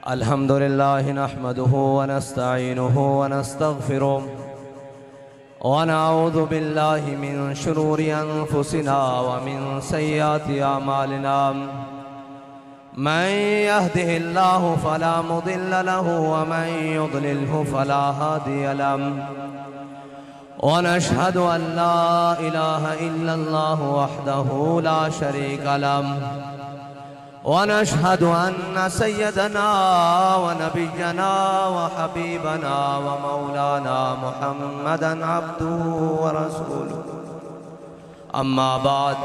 الحمد لله نحمده ونستعينه ونستغفره ونعوذ بالله من شرور أنفسنا ومن سيئات أعمالنا من يهده الله فلا مضل له ومن يضلله فلا هادي له ونشهد أن لا إله إلا الله وحده لا شريك له ونشهد أن سيدنا ونبينا وحبيبنا ومولانا محمدًا عبده ورسوله أما بعد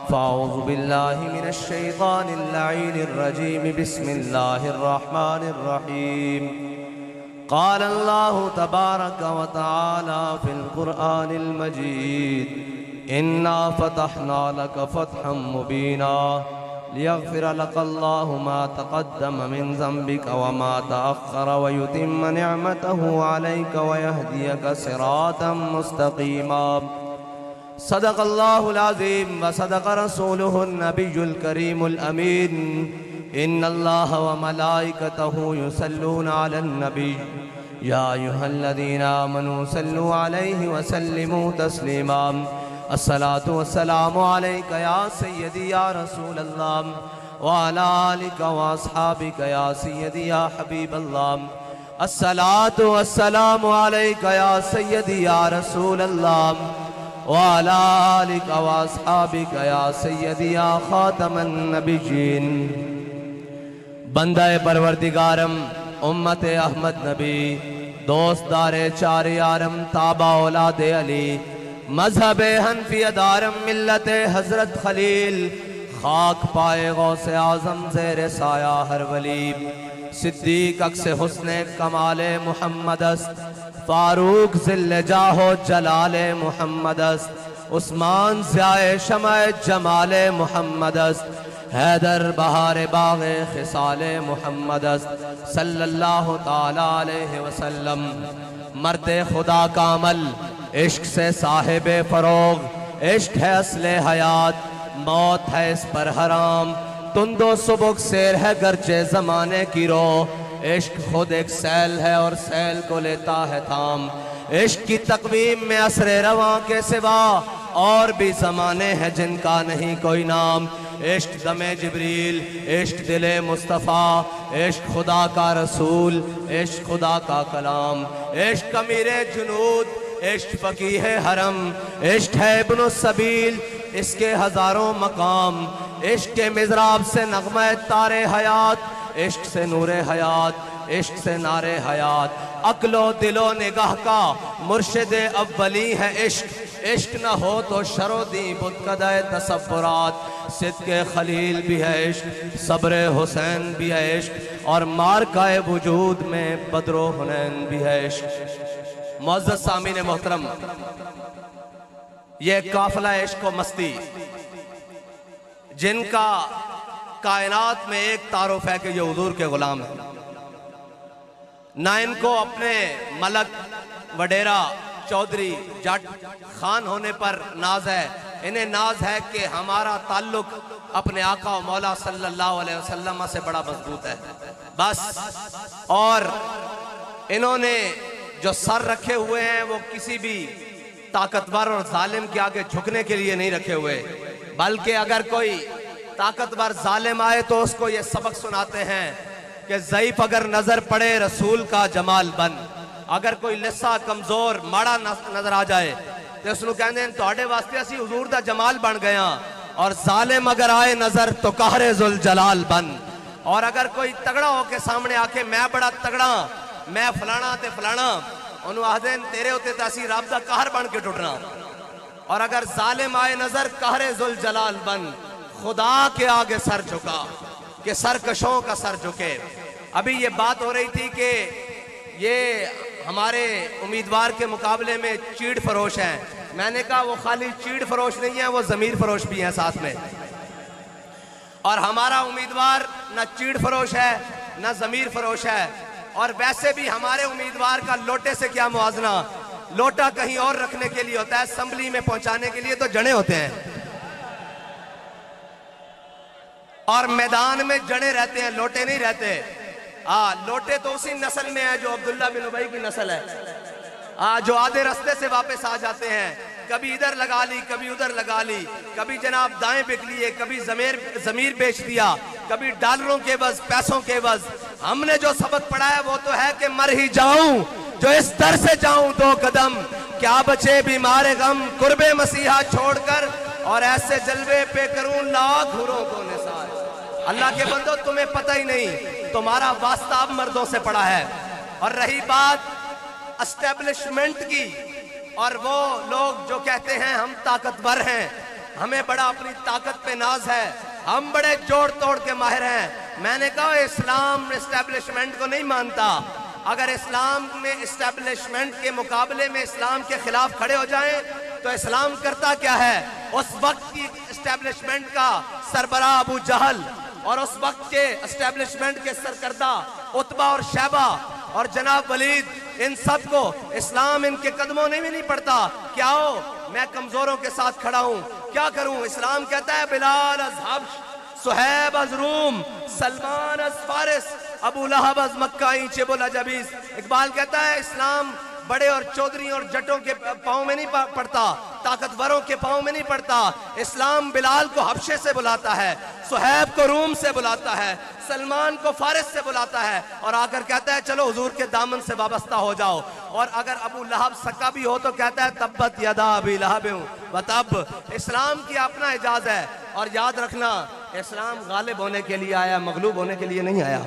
فأعوذ بالله من الشيطان اللعين الرجيم بسم الله الرحمن الرحيم قال الله تبارك وتعالى في القرآن المجيد إنا فتحنا لك فتحا مبينا ليغفر لك الله ما تقدم من ذنبك وما تأخر ويتم نعمته عليك ويهديك صراطا مستقيما صدق الله العظيم وصدق رسوله النبي الكريم الأمين إن الله وملائكته يصلون على النبي يا أيها الذين آمنوا صلوا عليه وسلموا تسليما الصلاة والسلام عليك يا سيدي يا رسول الله وعلى آلك وأصحابك يا سيدي يا حبيب الله الصلاة والسلام عليك يا سيدي يا رسول الله وعلى آلك وأصحابك يا سيدي يا خاتم النبيين بندہ پروردگارم امت احمد نبی دوست دار چار یارم تابع اولاد علی مذہب حنفی دارم ملت حضرت خلیل خاک پائے غوث اعظم زیر سایہ ہر ولی صدیق عکس حسن کمال محمد است فاروق ذل جاہ و جلال محمد است عثمان ضیاء شمع جمال محمد است حیدر بہار باغ خصال محمد است صلی اللہ تعالی علیہ وسلم مرد خدا کا عمل عشق سے صاحب فروغ عشق ہے اصل حیات موت ہے اس پر حرام تند و سبک سیر ہے گرچہ زمانے کی رو عشق خود ایک سیل ہے اور سیل کو لیتا ہے تھام عشق کی تقویم میں عصر رواں کے سوا اور بھی زمانے ہیں جن کا نہیں کوئی نام عشق دم جبریل عشق دل مصطفیٰ عشق خدا کا رسول عشق خدا کا کلام عشق امیر جنود عشق فقیہ حرم عشق ہے ابن السبیل اس کے ہزاروں مقام عشق کے مضراب سے نغمہ تار حیات عشق سے نور حیات عشق سے نار حیات عقل و دل و نگاہ کا مرشد اولی ہے عشق عشق نہ ہو تو شر و دی بتکدہ تصورات صدق خلیل بھی ہے عشق صبر حسین بھی ہے عشق اور مارکہ وجود میں بدر و حنین بھی ہے عشق معزز سامعین محترم یہ قافلہ عشق و مستی جن کا کائنات میں ایک تعارف ہے کہ یہ حضور کے غلام ہیں نہ ان کو اپنے ملک وڈیرہ چودھری جٹ خان ہونے پر ناز ہے انہیں ناز ہے کہ ہمارا تعلق اپنے آقا و مولا صلی اللہ علیہ وسلم سے بڑا مضبوط ہے بس اور انہوں نے جو سر رکھے ہوئے ہیں وہ کسی بھی طاقتور اور ظالم کے آگے جھکنے کے لیے نہیں رکھے ہوئے بلکہ اگر کوئی طاقتور ظالم آئے تو اس کو یہ سبق سناتے ہیں کہ ضعیف اگر نظر پڑے رسول کا جمال بن اگر کوئی لسا کمزور ماڑا نظر آ جائے تو اس کو کہتے ہیں توڑے واسطے اسی حضور دا جمال بن گیا اور ظالم اگر آئے نظر تو قہر ذوالجلال بن اور اگر کوئی تگڑا ہو کے سامنے آ کے میں بڑا تگڑا میں فلانا تے فلانا انہوں آدھیں تیرے ہوتے تاسی رب دا قہر بن کے ٹوٹنا اور اگر ظالم آئے نظر قہر ذوالجلال بن خدا کے آگے سر جھکا کہ سرکشوں کا سر جھکے ابھی یہ بات ہو رہی تھی کہ یہ ہمارے امیدوار کے مقابلے میں چیڑ فروش ہیں میں نے کہا وہ خالی چیڑ فروش نہیں ہے وہ ضمیر فروش بھی ہیں ساتھ میں اور ہمارا امیدوار نہ چیڑ فروش ہے نہ ضمیر فروش ہے اور ویسے بھی ہمارے امیدوار کا لوٹے سے کیا موازنہ لوٹا کہیں اور رکھنے کے لیے ہوتا ہے اسمبلی میں پہنچانے کے لیے تو جنے ہوتے ہیں اور میدان میں جڑے رہتے ہیں لوٹے نہیں رہتے لوٹے تو اسی نسل میں ہے جو عبداللہ بن ابی کی نسل ہے، جو آدھے رستے سے واپس آ جاتے ہیں، کبھی ادھر لگا لی کبھی ادھر لگا لی، کبھی جناب دائیں بک لیے، کبھی ضمیر بیچ دیا، کبھی ڈالروں کے عوض پیسوں کے عوض۔ ہم نے جو سبق پڑھا ہے وہ تو ہے کہ مر ہی جاؤں جو اس در سے جاؤں دو قدم، کیا بچے بیمار غم قرب مسیحا چھوڑ کر، اور ایسے جلوے پہ کروں لاکھ حوروں کو نثار۔ اللہ کے بندو تمہیں پتہ ہی نہیں، تمہارا واسطہ اب مردوں سے پڑا ہے۔ اور رہی بات اسٹیبلشمنٹ کی، اور وہ لوگ جو کہتے ہیں ہم طاقتور ہیں، ہمیں بڑا اپنی طاقت پہ ناز ہے، ہم بڑے جوڑ توڑ کے ماہر ہیں، میں نے کہا اسلام اسٹیبلشمنٹ کو نہیں مانتا۔ اگر اسلام میں اسٹیبلشمنٹ کے مقابلے میں اسلام کے خلاف کھڑے ہو جائیں تو اسلام کرتا کیا ہے؟ اس وقت کی اسٹیبلشمنٹ کا سربراہ ابو جہل اور اس وقت کے اسٹیبلشمنٹ کے سرکردہ عتبہ اور شیبہ اور جناب ولید، ان سب کو اسلام ان کے قدموں میں بھی نہیں پڑتا کہ آؤ میں کمزوروں کے ساتھ کھڑا ہوں، کیا کروں؟ اسلام کہتا ہے بلال از حبش، صہیب از روم، سلمان از فارس، ابو لہب از مکہ اینچے بولا جبیز۔ اقبال کہتا ہے اسلام بڑے اور چودھری اور جٹوں کے پاؤں میں نہیں پڑتا، طاقتوروں کے پاؤں میں نہیں پڑتا۔ اسلام بلال کو حبشے سے بلاتا ہے، صہیب کو روم سے بلاتا ہے، سلمان کو فارس سے بلاتا ہے، اور آ کر کہتا ہے چلو حضور کے دامن سے وابستہ ہو جاؤ۔ اور اگر ابو لہب سکا بھی ہو تو کہتا ہے تبت یدا ابی لہب و تب۔ اسلام کی اپنا اعجاز ہے، اور یاد رکھنا اسلام غالب ہونے کے لیے آیا، مغلوب ہونے کے لیے نہیں آیا۔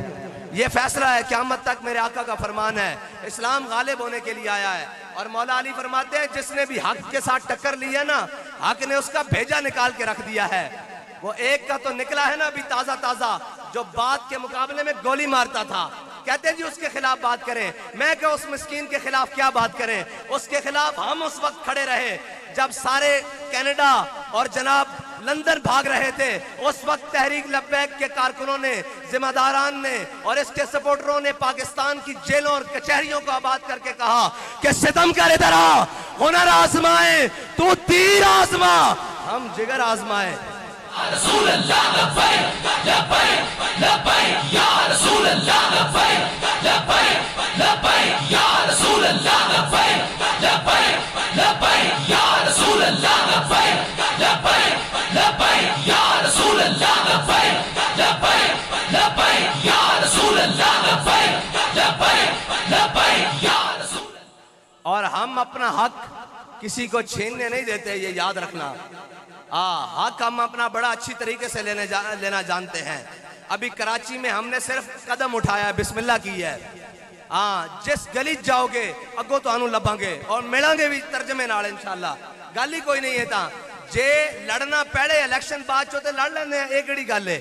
یہ فیصلہ ہے، قیامت تک میرے آقا کا فرمان ہے، اسلام غالب ہونے کے لیے آیا ہے۔ اور مولا علی فرماتے ہیں جس نے بھی حق کے ساتھ ٹکر لی ہے نا، حق نے اس کا بھیجا نکال کے رکھ دیا ہے۔ وہ ایک کا تو نکلا ہے نا ابھی تازہ تازہ، جو بات کے مقابلے میں گولی مارتا تھا، کہتے ہیں جی اس کے خلاف بات کریں۔ میں کہ اس مسکین کے خلاف کیا بات کریں؟ اس کے خلاف ہم اس وقت کھڑے رہے جب سارے کینیڈا اور جناب لندن بھاگ رہے تھے، اس وقت تحریک لبیک کے کارکنوں نے، ذمہ داران نے اور اس کے سپورٹروں نے پاکستان کی جیلوں اور کچہریوں کو آباد کر کے کہا کہ ستم کر ادھر آ، ہنر آزمائیں، تو تیر آزما، ہم جگر آزمائیں۔ رسول اللہ لبیک لبیک لبیک یا رسول اللہ لبیک لبیک لبیک یا رسول اللہ لبیک لبیک لبیک یا رسول اللہ لبیک لبیک لبیک یا رسول اللہ لبیک لبیک لبیک یا رسول اللہ لبیک لبیک لبیک یا رسول۔ اور ہم اپنا حق کسی کو چھیننے نہیں دیتے، یہ یاد رکھنا۔ حق ہم اپنا بڑا اچھی طریقے سے لینا جانتے ہیں۔ ابھی کراچی میں ہم نے صرف قدم اٹھایا ہے، بسم اللہ کی ہے۔ جس گلی جاؤ گے اگو تو آنو لباں گے اور ملیں گے بھی ترجمے نال انشاءاللہ، گالی کوئی نہیں ہے تا جے لڑنا پیڑے الیکشن بعد چوتے لڑ لینے ہیں، ایک گڑی گالے۔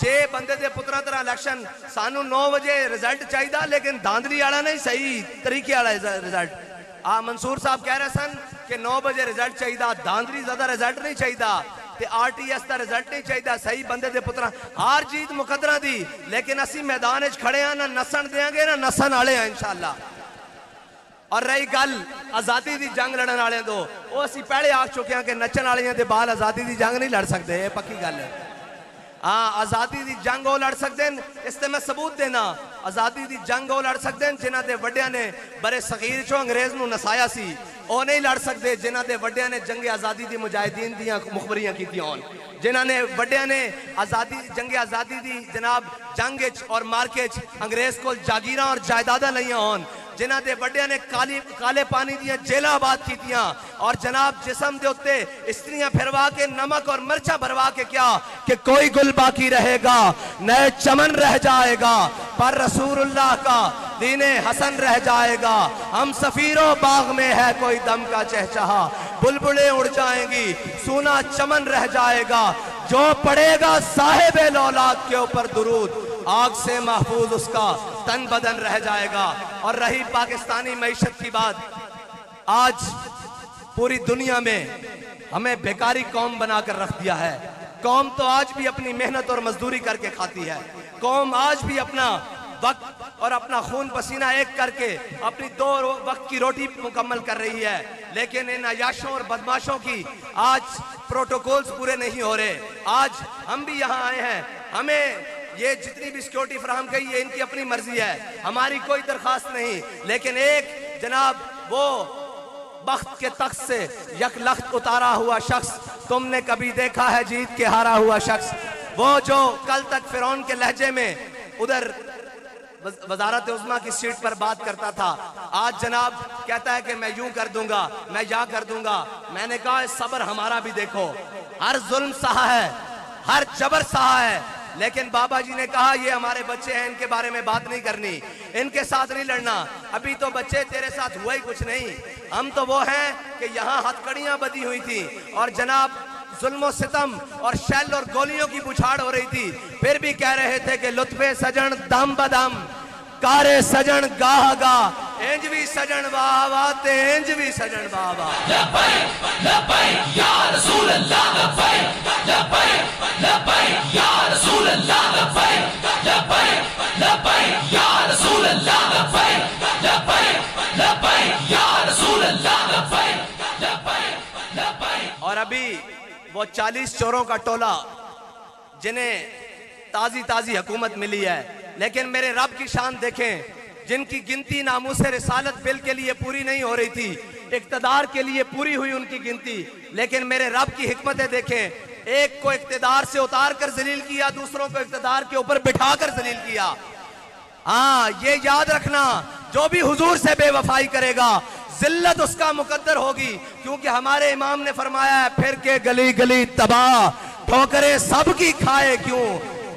جے بندے دے پترہ طرح الیکشن سانو 9 بجے رزلٹ چاہی دا، لیکن داندری آڑا نہیں، صحیح طریقے آڑا رزلٹ۔ منصور صاحب کہہ رہے سن کہ 9 بجے رزلٹ چاہی دا، داندری زیادہ رزلٹ نہیں چاہی دا، تے آر ٹی ایس دا رزلٹ نہیں چاہی دا، صحیح بندے دے پترہ ہار جیت مقدرہ دی، لیکن اسی میدان اچھ کھڑے ہیں، نہ نسن دیاں گے نہ نسن آڑے ہیں انشاءاللہ۔ اور رہی گل آزادی دی جنگ لڑن آڑے دو، وہ اسی پہلے آگ چکے ہیں کہ نچن آڑے ہیں دے بال آزادی دی جنگ نہیں لڑ سکتے، یہ پکی گل ہے۔ آزادی دی جنگ وہ لڑ سکتے ہیں، اس تے میں ثبوت دینا، آزادی دی جنگ وہ لڑ سکتے ہیں جنہ دے وڈیاں نے برے صغیر چو انگریز نو نسایا سی، وہ نہیں لڑ سکتے جنہ دے وڈیاں نے جنگ آزادی دی مجاہدین دیاں مخبریاں کی ہون، جنہ نے وڈیاں نے جنگ آزادی دی جناب جنگ اور مارکیچ انگریز کو جاگیراں اور جائیداداں لئیاں ہون، جنہ دے وڈیاں نے کالے پانی دیاں جیلہ آباد کی دیاں، اور جناب جسم دے ہوتے استریاں پھروا کے نمک اور مرچہ بھروا کے کیا کہ کوئی گل باقی رہے گا، نئے چمن رہ جائے گا، پر رسول اللہ کا دین حسن رہ جائے گا، ہم سفیروں باغ میں ہے کوئی دم کا چہچہا، بلبلیں اڑ جائیں گی، سونا چمن رہ جائے گا، جو پڑے گا صاحب لولاد کے اوپر درود، آگ سے محفوظ اس کا تن بدن رہ جائے گا۔ اور رہی پاکستانی معیشت کی بات، آج پوری دنیا میں ہمیں بیکاری قوم بنا کر رکھ دیا ہے۔ قوم تو آج بھی اپنی محنت اور مزدوری کر کے کھاتی ہے، قوم آج بھی اپنا وقت اور اپنا خون پسینہ ایک کر کے اپنی 2 وقت کی روٹی مکمل کر رہی ہے، لیکن ان عیاشوں اور بدماشوں کی آج پروٹوکولز پورے نہیں ہو رہے۔ آج ہم بھی یہاں آئے ہیں، ہمیں یہ جتنی بھی سیکیورٹی فراہم کی یہ ان کی اپنی مرضی ہے، ہماری کوئی درخواست نہیں، لیکن ایک جناب وہ بخت کے تخت سے یک لخت اتارا ہوا شخص تم نے کبھی دیکھا ہے جیت کے ہارا ہوا شخص؟ وہ جو کل تک فرعون کے لہجے میں ادھر وزارت عظمیٰ کی سیٹ پر بات کرتا تھا، آج جناب کہتا ہے کہ میں یوں کر دوں گا، میں یا کر دوں گا۔ میں نے کہا صبر ہمارا بھی دیکھو، ہر ظلم سہا ہے، ہر جبر سہا ہے، لیکن بابا جی نے کہا یہ ہمارے بچے ہیں، ان کے بارے میں بات نہیں کرنی، ان کے ساتھ نہیں لڑنا، ابھی تو بچے تیرے ساتھ ہوا ہی کچھ نہیں، ہم تو وہ ہیں کہ یہاں ہتھ کڑیاں بدی ہوئی تھی اور جناب ظلم و ستم اور شیل اور گولیوں کی بچھاڑ ہو رہی تھی، پھر بھی کہہ رہے تھے کہ لطف سجن دم بدم کارے سجن گاہ گاہ، انج بھی سجن واہ واہ تے انج بھی سجن واہ واہ۔ لبیک لبیک یا رسول اللہ، لبیک لبیک لبیک یا رسول اللہ، لبیک لبیک لبیک یا رسول اللہ، لبیک لبیک لبیک یا رسول اللہ، لبیک لبیک لبیک۔ اور ابھی وہ 40 چوروں کا ٹولہ جنہیں تازی حکومت ملی ہے، لیکن میرے رب کی شان دیکھیں، جن کی گنتی ناموس رسالت بل کے لیے پوری نہیں ہو رہی تھی، اقتدار کے لیے پوری ہوئی ان کی گنتی، لیکن میرے رب کی حکمتیں دیکھیں، ایک کو اقتدار سے اتار کر ذلیل کیا، دوسروں کو اقتدار کے اوپر بٹھا کر ذلیل کیا۔ ہاں یہ یاد رکھنا، جو بھی حضور سے بے وفائی کرے گا ذلت اس کا مقدر ہوگی، کیونکہ ہمارے امام نے فرمایا ہے پھر کے گلی گلی تباہ، ٹھوکریں سب کی کھائے کیوں،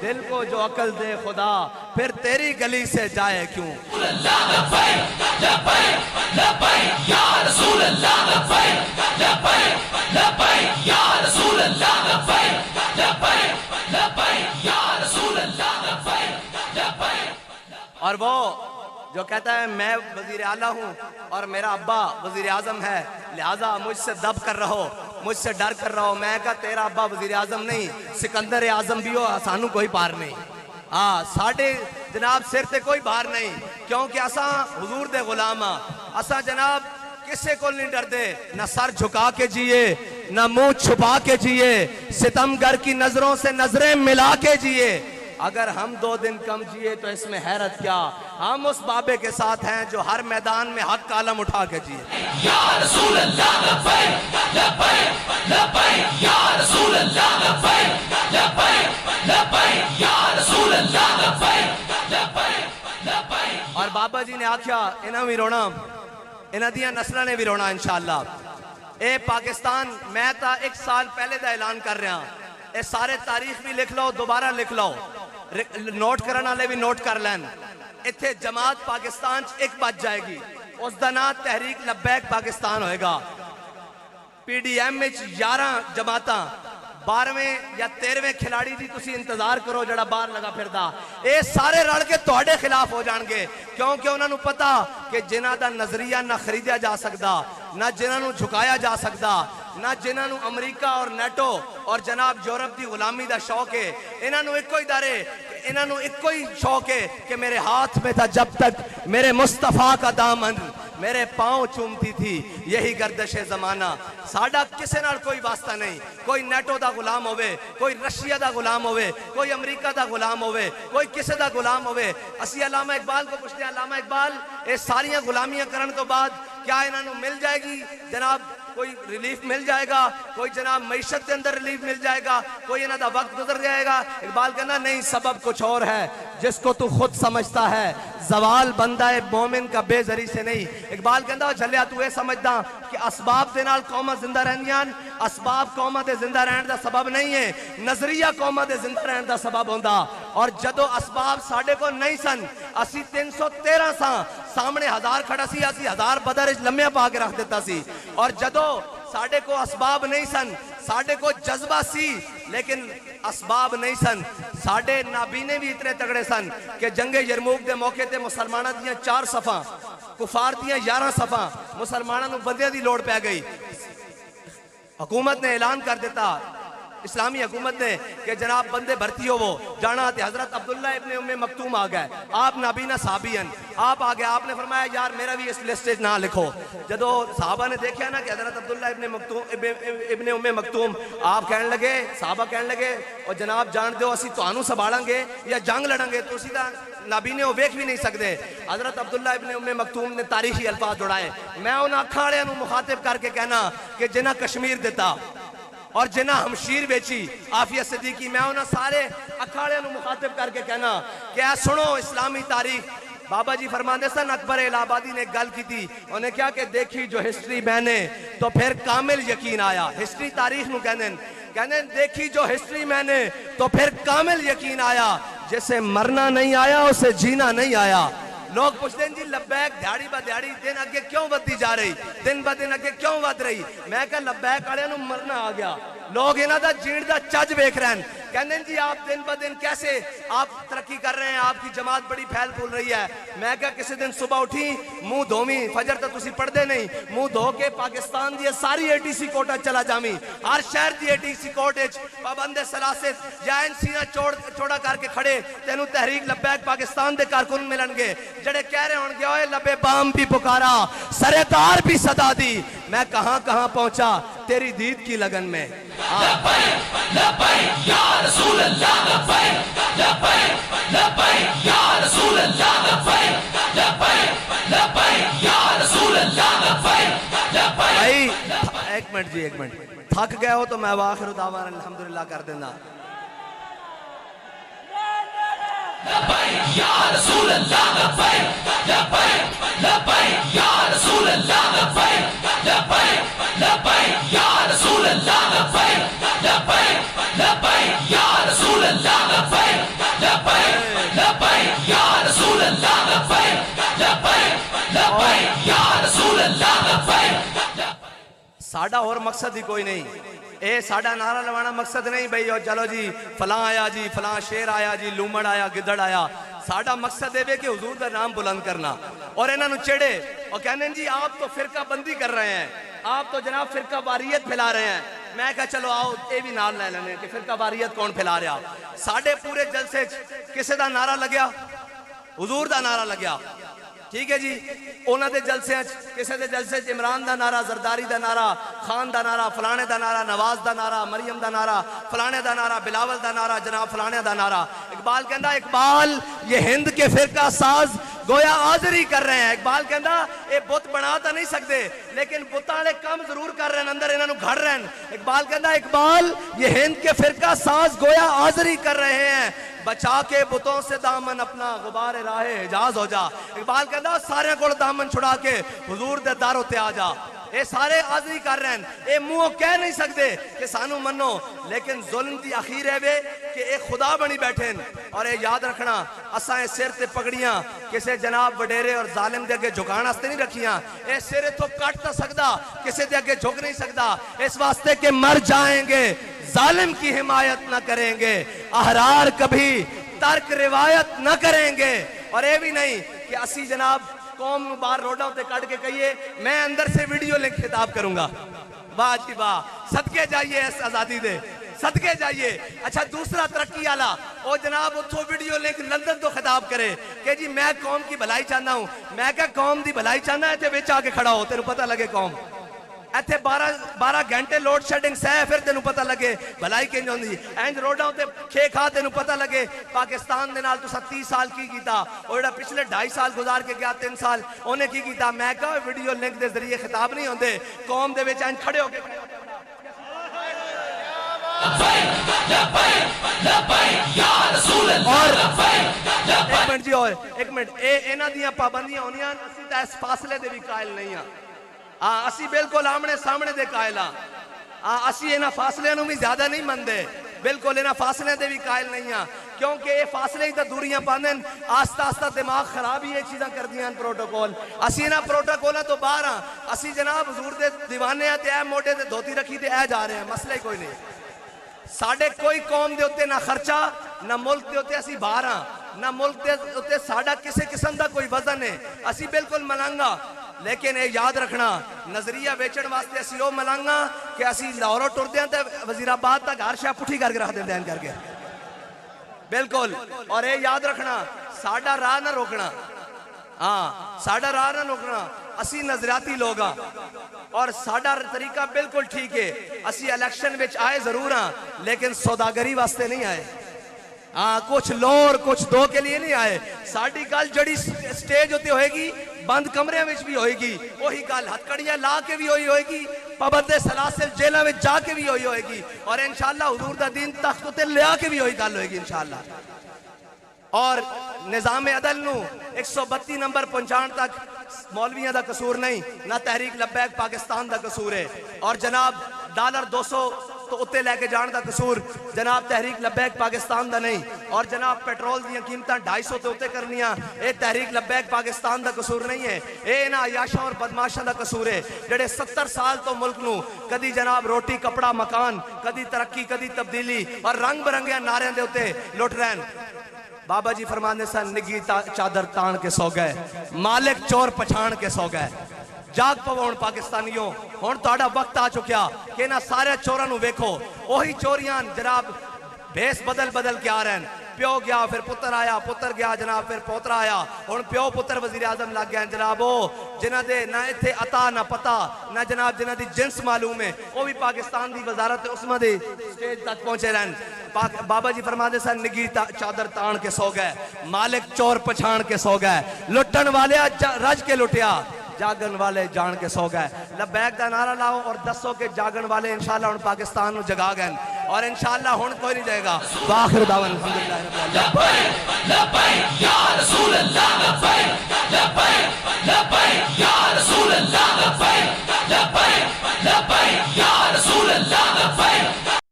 دل کو جو عقل دے خدا پھر تیری گلی سے جائے کیوں۔ لبیک لبیک لبیک یا رسول اللہ، لبیک لبیک لبیک یا رسول اللہ، لبیک لبیک لبیک یا رسول اللہ، لبیک لبیک۔ اور وہ جو کہتا ہے میں وزیر اعلیٰ ہوں اور میرا ابا وزیر اعظم ہے، لہٰذا مجھ سے دب کر رہو، مجھ سے ڈر کر رہو، میں کہا تیرا ابا وزیر اعظم نہیں، سکندر اعظم بھی ہو، سانو کوئی پار نہیں، ساڑھے جناب سر تے کوئی بار نہیں، کیونکہ اساں حضور دے غلام ہاں، اساں جناب کسے کو نہیں ڈر دے، نہ سر جھکا کے جیے، نہ منہ چھپا کے جیے، ستمگر کی نظروں سے نظریں ملا کے جیے۔ اگر ہم 2 دن کم جیے تو اس میں حیرت کیا، ہم اس بابے کے ساتھ ہیں جو ہر میدان میں حق کا علم اٹھا کے جیے۔ یا رسول اللہ، لبیک لبیک لبیک یا رسول اللہ، لبیک لبیک لبیک یا رسول اللہ، لبیک لبیک لبیک۔ اور بابا جی نے آکھیا انہاں بھی رونا، انہاں دیاں نسلوں نے بھی رونا انشاءاللہ۔ اے پاکستان میں تا 1 سال پہلے دا اعلان کر رہا ہوں، اے سارے تاریخ بھی لکھ لو، دوبارہ لکھ لو، نوٹ کرنا لے بھی نوٹ کر لین، اتھے جماعت پاکستان 1 بج جائے گی، اس دنہ تحریک لبیک پاکستان ہوئے گا، پی ڈی ایم میں 11 جماعتاں، 12ویں یا 13ویں کھلاڑی دی تسی انتظار کرو جڑا باہر لگا پھر دا، اے سارے رڑ کے توڑے خلاف ہو جان گے، کیونکہ انہوں نے پتا کہ جنہ دا نظریہ نہ خریدیا جا سکتا، نہ جنہ نو جھکایا جا سکتا، نہ جنہ نو امریکہ اور نیٹو اور جناب یورپ دی غلامی دا شوق ہے، انہوں نے ایک کوئی دارے، انہوں نے ایک کوئی شوق ہے کہ میرے ہاتھ میں تھا جب تک میرے مصطفیٰ کا دامن، میرے پاؤں چومتی تھی یہی گردش زمانہ، ساڑھا کسے نال کوئی واسطہ نہیں، کوئی نیٹو دا غلام ہوئے، کوئی رشیا دا غلام ہوئے، کوئی امریکہ دا غلام ہوئے، کوئی کسے دا غلام ہوئے۔ اسی علامہ اقبال کو پوچھتے ہیں، علامہ اقبال اے ساریاں غلامیاں کرن تو بعد کیا انہوں نے مل جائے گی جناب کوئی ریلیف مل جائے گا، کوئی جناب معیشت کے اندر ریلیف مل جائے گا، کوئی انہوں دا وقت گزر جائے گا؟ اقبال کہنا نہیں، سبب کچھ اور ہے جس کو تو خود سمجھتا ہے، زوال بندہ مومن کا بے ذری سے نہیں۔ اقبال کہنا جھلیا تو اے سمجھدا کہ اسباب دے نال قومہ زندہ رہنیاں، اسباب قومہ دے زندہ رہن دا سبب نہیں ہے، نظریہ قومہ دے زندہ رہن دا سبب ہوندا، اور جدو اسباب ساڑھے کو نہیں سن، اسی 313 ساں، سامنے 1000 کھڑا سی، اسی 1000 بدر لمحہ پا کے رکھ دیتا سی، اور جدو ساڑھے کو اسباب نہیں سن، ساڑھے کو جذبہ سی لیکن اسباب نہیں سن، ساڑھے نابینے بھی اتنے تگڑے سن کہ جنگ یرموک دے موقع تے مسلمانہ دیاں 4 صفاں، کفار دیاں 11 صفاں، مسلمانہ نو بندے دی لوڑ پہ گئی، حکومت نے اعلان کر دیتا اسلامی حکومت نے کہ جناب بندے بھرتی ہو وہ جانا تھے. حضرت عبداللہ ابن ام مکتوم آ گئے, آپ نابینا صحابین آپ آ گئے, آپ نے فرمایا یار میرا بھی اس لسٹ نہ لکھو. جدو صحابہ نے دیکھا نا کہ حضرت عبداللہ ابن ام مکتوم آپ کہنے لگے, صحابہ کہنے لگے اور جناب جان دو اسی تانوں سنبھالیں گے یا جنگ لڑیں گے, تو اسی طرح نابینے وہ ویکھ بھی نہیں سکتے. حضرت عبداللہ ابن ام مکتوم نے تاریخی الفاظ جڑائے, میں ان اکھاں والے نوں مخاطب کر کے کہنا کہ جنہ کشمیر دیتا اور جنہ ہمشیر بیچی عافیہ صدیقی, میں انہاں سارے اکھاڑے نوں مخاطب کر کے کہنا کہ اے سنو اسلامی تاریخ. بابا جی فرماندے سن اکبر الہ آبادی نے گل کی تھی, انہیں کیا کہ دیکھی جو ہسٹری میں نے تو پھر کامل یقین آیا. ہسٹری تاریخ نوں کہنے دیکھی جو ہسٹری میں نے تو پھر کامل یقین آیا, جسے مرنا نہیں آیا اسے جینا نہیں آیا. لوگ پوچھتے ہیں جی لبیک دیہڑی با دیہڑی دن اگے کیوں ودی جا رہی, دن با دن اگے کیوں ود رہی. میں کہا لبیک والے نوں مرنا آ گیا, لوگ انہاں دا جین دا چج ویکھ رہے ہیں. کہنے جی آپ دن با دن کیسے آپ ترقی کر رہے ہیں, آپ کی جماعت بڑی پھیل پھول رہی ہے. میں کہا کسی دن صبح اٹھی منہ دھویں, فجر تو تسی پڑھ دے نہیں, منہ دھو کے پاکستان دی ساری اے ٹی سی کوٹا چلا جامی, ہر شہر دی اے ٹی سی کوٹ وچ پابند سلاست یا ان سینہ چوڑا کر کے کھڑے تینوں تحریک لبیک پاکستان دے کارکن ملن گے جڑے کہہ رہے ہون گے اوے لبے بام بھی پکارا سرکار بھی صدا دی. میں کہاں پہنچا تیری دید کی لگن میں. لبیک لبیک یا رسول اللہ, لبیک لبیک لبیک یا رسول اللہ, لبیک لبیک لبیک یا رسول اللہ, لبیک لبیک. بھائی ایک منٹ جی, ایک منٹ, تھک گئے ہو تو میں واخر دعوانا الحمدللہ کر دینا. لبیک یا رسول اللہ, لبیک لبیک لبیک یا رسول اللہ, لبیک لبیک لبیک یا رسول اللہ, لبیک لبیک لبیک یا رسول اللہ, لبیک لبیک لبیک یا رسول اللہ, لبیک لبیک لبیک یا رسول اللہ, لبیک. ساڑھا اور مقصد ہی کوئی نہیں, اے ساڑھا نعرہ لوانا مقصد نہیں بھئی چلو جی فلاں آیا جی, فلاں شیر آیا جی, لومڑ آیا, گدڑ آیا. ساڑھا مقصد ہے کہ حضور دا نام بلند کرنا. اور انہوں نے چڑھے اور کہنے جی آپ تو فرقہ بندی کر رہے ہیں, آپ تو جناب فرقہ واریت پھیلا رہے ہیں. میں کہا چلو آؤ اے بھی نال لے لینے کہ فرقہ واریت کون پھیلا رہا. ساڑھے پورے جلسے کسے دا نعرہ لگیا, حضور دا نعرہ لگیا. ٹھیک ہے جی, اونا دے جلسے کسے دے جلسے عمران دا نعرہ, زرداری دا نعرہ, خان دا نعرہ, فلانے دا نعرہ, نواز دا نعرہ, مریم دا نعرہ, فلانے دا نعرہ, بلاول دا نعرہ, جناب فلانے دا نعرہ. اقبال کہندا اقبال یہ ہند کے فرقہ ساز گویا آزری کر رہے ہیں. اقبال کہندا اے بت بنا تا نہیں سکتے لیکن بتانے کم ضرور کر رہے ہیں, اندر انہوں گھڑ رہے ہیں. اقبال کہندا اقبال یہ ہند کے فرقہ ساز گویا آزری کر رہے ہیں, بچا کے بتوں سے دامن اپنا غبار راہ حجاز ہو جا. اقبال کہندا سارے کو دامن چھڑا کے حضور دے داروں تے آ جا. اے سارے آزری کر رہے ہیں, اے منہ کہہ نہیں سکتے کہ سانو منو, لیکن ظلم دی اخیر ہے بے کہ اے خدا بنی بیٹھیں. اور اے یاد رکھنا اساں سر تے پگڑیاں کسے جناب وڈیرے اور ظالم دے اگے جھکان واسطے نہیں رکھیاں. اے سر تو کٹ تا سکدا, کسے دے اگے جھک نہیں سکدا, اس واسطے کہ مر جائیں گے, ظالم کی حمایت نہ کریں گے, احرار کبھی ترک روایت نہ کریں گے. اور اے بھی نہیں کہ اسی جناب قوم نو باہر روڈاں تے کٹ کے کہیے میں اندر سے ویڈیو لنک خطاب کروں گا. واہ جی واہ, صدقے جائیے اس آزادی دے, صدقے جائیے. اچھا دوسرا ترقی آلا او جناب اتھو ویڈیو لنک لندن تو خطاب کرے کہ جی میں قوم کی بھلائی چاہنا ہوں. میں کہا قوم دی بھلائی چاہنا ہے تے وچ آ کے کھڑا ہو, تینوں پتہ لگے قوم ایتھے 12 گھنٹے لوڈ شیڈنگ سہ پھر تینوں پتہ لگے بھلائی کنج ہوندی. اینج روڈاں تے کھے کھا تینوں پتہ لگے پاکستان دے نال تساں 30 سال کی کیتا, اور جڑا پچھلے 2.5 سال گزار کے گیا 3 سال اونے کی کیتا. میں کہا ویڈیو لنک دے ذریعے خطاب نہیں ہوندے, قوم دے وچ اینج کھڑے ہو کے ایک منٹ جی, اور ایک منٹ, انہاں دیاں پابندیاں ہونیاں, اسی تے اس فاصلے دے بھی قائل نہیں ہاں. اسی بالکل آمنے سامنے دے قائل ہاں. اسی انہاں فاصلے نوں بھی زیادہ نہیں مندے, بالکل انہاں فاصلے دے بھی قائل نہیں ہاں, کیونکہ یہ فاصلے ہی تا دوریاں پاندیں. آستہ آستہ دماغ خراب ہی یہ چیزاں کر دیاں پروٹوکول. اسی انہاں پروٹوکولاں تو باہر ہاں. اسی جناب حضور دے دیوانے ہیں تے اے موٹے تے دھوتی رکھی تے اے جا رہے ہیں, مسئلہ ہی کوئی نہیں. ساڑھے کوئی قوم دے ہوتے نہ خرچہ نہ ملک دے ہوتے اسی باہر ہاں, نہ ملک دے ہوتے ساڑھا کسے قسم دا کوئی وزن ہے, اسی بالکل ملنگا. لیکن اے یاد رکھنا نظریہ ویچن واسطے اسی او ملانگا کہ اسی لاہوروں ٹردے ہیں تے وزیرآباد تک ہر شے پٹھی کر کے رکھ دیندے ہیں کر کے بالکل. اور اے یاد رکھنا ساڈا راہ نہ روکنا, ہاں ساڈا راہ نہ روکنا. اسی نظریاتی لوگ ہاں اور ساڈا طریقہ بالکل ٹھیک ہے. اسی الیکشن وچ آئے ضرور ہاں لیکن سوداگری واسطے نہیں آئے. ہاں کچھ لور کچھ دو کے لیے نہیں آئے. ساڈی گل جڑی سٹیج ہوتی ہوئے گی بند کمرے میں بھی ہوئے گی, وہی گل ہتکڑیاں لا کے بھی ہوئے گی, پابند سلاسل جیلوں میں جا کے بھی ہوئے گی, اور انشاءاللہ حضور دا دین تخت تے لیا کے بھی ہوئی گل ہوئے گی انشاءاللہ. اور نظام عدل نو 132 نمبر پہنچان تک مولویاں دا قصور نہیں, نہ تحریک لبیک پاکستان دا قصور ہے, اور جناب $200 تو اتے لے کے جان دا قصور جناب تحریک لبیک پاکستان دا نہیں, اور جناب پیٹرول دیاں قیمتاں 250 تے اتے کرنیاں اے تحریک لبیک پاکستان دا قصور نہیں ہے. اے نا عیاشاں اور بدماشاں دا قصور ہے جڑے 70 سال تو ملک نو کدی جناب روٹی کپڑا مکان, کدی ترقی کدی تبدیلی اور رنگ برنگے نعرے دے اتے لٹ رہن. بابا جی فرمانے سن نگی چادر تان کے سو گئے, مالک چور پچھان کے سو گئے. جاگ پوون پاکستانیوں, ہون تہاڈا وقت آ چکیا کہ نہ سارے چوراں نو ویکھو. وہی چوریاں جناب بھیس بدل بدل کے آ رہے ہیں. پیو گیا پھر پتر آیا, پتر گیا جناب پھر پوترا آیا, ہن پیو پتر وزیر اعظم لگ گئے جناب. وہ جنہ دے نہ ایتھے عطا نہ پتہ نہ جناب جنہ دی جنس معلوم ہے, وہ بھی پاکستان دی وزارت عظمیٰ دی سٹیج تک پہنچے رہن. بابا جی فرماتے سن نگی چادر تان کے سو گئے, مالک چور پچھان کے سو گئے, لٹن والے رج کے لٹیا, جاگن والے جان کے سو گئے. لبیک دا نعرہ لاؤ اور دسو کہ جاگن والے انشاءاللہ ہن پاکستان نو جگا گئے, اور انشاءاللہ ہن کوئی نہیں جائے گا. وآخر دعوانا الحمدللہ.